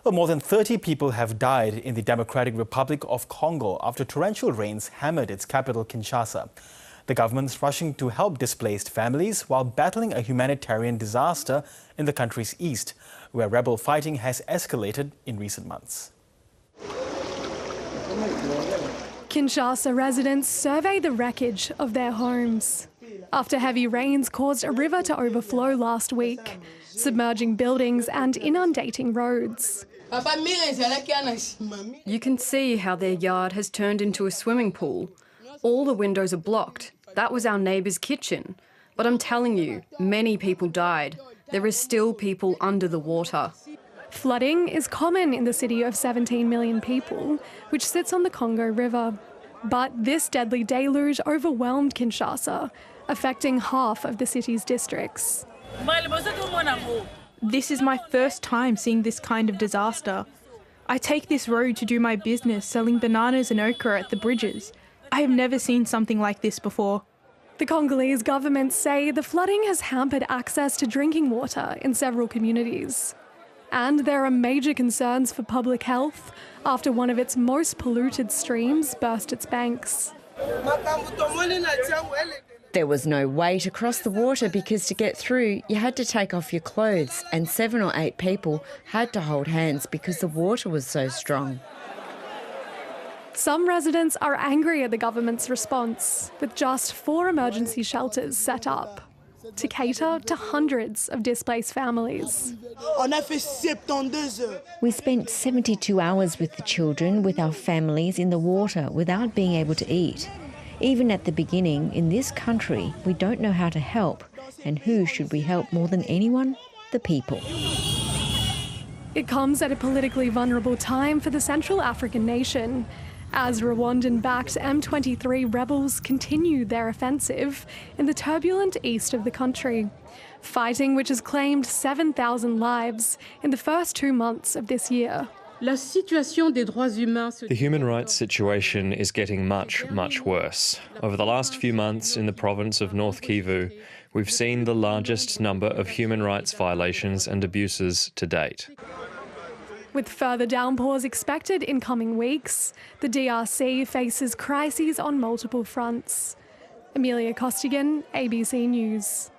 Well, more than 30 people have died in the Democratic Republic of Congo after torrential rains hammered its capital, Kinshasa. The government's rushing to help displaced families while battling a humanitarian disaster in the country's east, where rebel fighting has escalated in recent months. Kinshasa residents survey the wreckage of their homes after heavy rains caused a river to overflow last week, submerging buildings and inundating roads. You can see how their yard has turned into a swimming pool. All the windows are blocked. That was our neighbour's kitchen. But I'm telling you, many people died. There is still people under the water. Flooding is common in the city of 17 million people, which sits on the Congo River. But this deadly deluge overwhelmed Kinshasa, affecting half of the city's districts. This is my first time seeing this kind of disaster. I take this road to do my business selling bananas and okra at the bridges. I have never seen something like this before. The Congolese government say the flooding has hampered access to drinking water in several communities. And there are major concerns for public health after one of its most polluted streams burst its banks. There was no way to cross the water because to get through, you had to take off your clothes, and 7 or 8 people had to hold hands because the water was so strong. Some residents are angry at the government's response, with just 4 emergency shelters set up to cater to hundreds of displaced families. We spent 72 hours with the children, with our families in the water without being able to eat. Even at the beginning, in this country, we don't know how to help. And who should we help more than anyone? The people. It comes at a politically vulnerable time for the Central African nation, as Rwandan-backed M23 rebels continue their offensive in the turbulent east of the country, fighting which has claimed 7,000 lives in the first 2 months of this year. The human rights situation is getting much, much worse. Over the last few months in the province of North Kivu, we've seen the largest number of human rights violations and abuses to date. With further downpours expected in coming weeks, the DRC faces crises on multiple fronts. Amelia Costigan, ABC News.